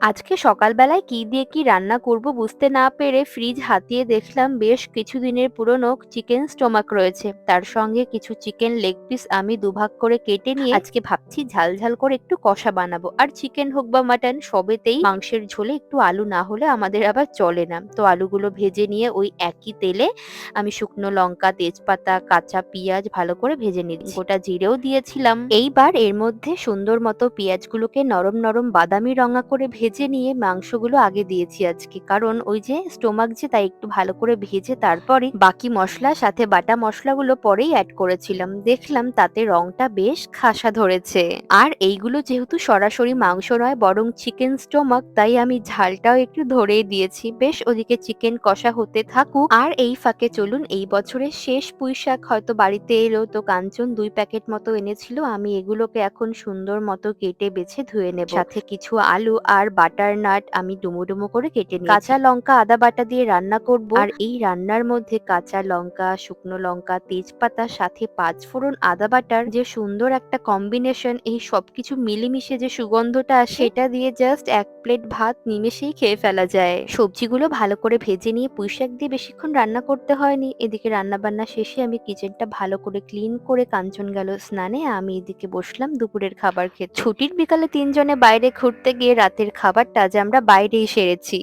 আজকে সকালবেলায় কি দিয়ে কি রান্না করব বুঝতে না পেরে ফ্রিজ হাতিয়ে দেখলাম বেশ কিছুদিনের পুরনো চিকেন স্টোমাক রয়েছে। তার সঙ্গে কিছু চিকেন লেগ পিস আমি দুভাগ করে কেটে নিয়ে আজকে ভাবছি ঝাল ঝাল করে একটু কষা বানাবো। আর চিকেন হোক বা মাটন সবেতেই মাংসের ঝোলে একটু আলু না হলে আমাদের আবার চলে না। তো আলুগুলো ভেজে নিয়ে ওই একই তেলে আমি শুকনো লঙ্কা, তেজপাতা, কাঁচা পিঁয়াজ ভালো করে ভেজে নিচ্ছি। গোটা জিরেও দিয়েছিলাম। এইবার এর মধ্যে সুন্দর মতো পেঁয়াজগুলোকে নরম নরম বাদামি রঙা করে ভেজে নিয়ে মাংসগুলো আগে দিয়েছি আজকে। কারণ ওই যে স্টোমাক যে, তাই একটু ভালো করে ভেজে তারপরে বাকি মসলা সাথে বাটা মশলাগুলো পরেই অ্যাড করেছিলাম। দেখলাম তাতে রংটা বেশ খাসা ধরেছে। আর এইগুলো যেহেতু সরাসরি মাংস নয় বরং চিকেন স্টোমাক, তাই আমি ঝালটাও একটু ধরেই দিয়েছি। বেশ ওদিকে চিকেন কষা হতে থাকুক, আর এই ফাঁকে চলুন, এই বছরের শেষ পুঁইশাক হয়তো বাড়িতে এলো, তো কাঞ্চন 2 প্যাকেট মতো এনেছিল। আমি এগুলোকে এখন সুন্দর মতো কেটে বেছে ধুয়ে নেব। সাথে কিছু আলু আর বাটার নাট আমি ডুমো ডুমো করে কেটে নিয়েছি। কাঁচা লঙ্কা আদা বাটা দিয়ে রান্না করব, আর এই রান্নার মধ্যে কাঁচা লঙ্কা, শুকনো লঙ্কা, তেজপাতা সাথে 5 ফোড়ন, আদা বাটার যে সুন্দর একটা কম্বিনেশন, এই সবকিছু মিলেমিশে যে সুগন্ধটা আসে সেটা দিয়ে জাস্ট 1 প্লেট ভাত নিমেষেই খেয়ে ফেলা যায়। সবজিগুলো ভালো করে ভেজে নিয়ে পুঁইশাক দিয়ে বেশিক্ষণ রান্না করতে হয়নি। এদিকে রান্না বান্না শেষে আমি কিচেনটা ভালো করে ক্লিন করে কাঞ্চন গেল স্নানে, আমি এদিকে বসলাম দুপুরের খাবার খেতে। ছুটির বিকালে 3 জনে বাইরে ঘুরতে গিয়ে রাতের খাবারটা আজ আমরা বাইরেই সেরেছি।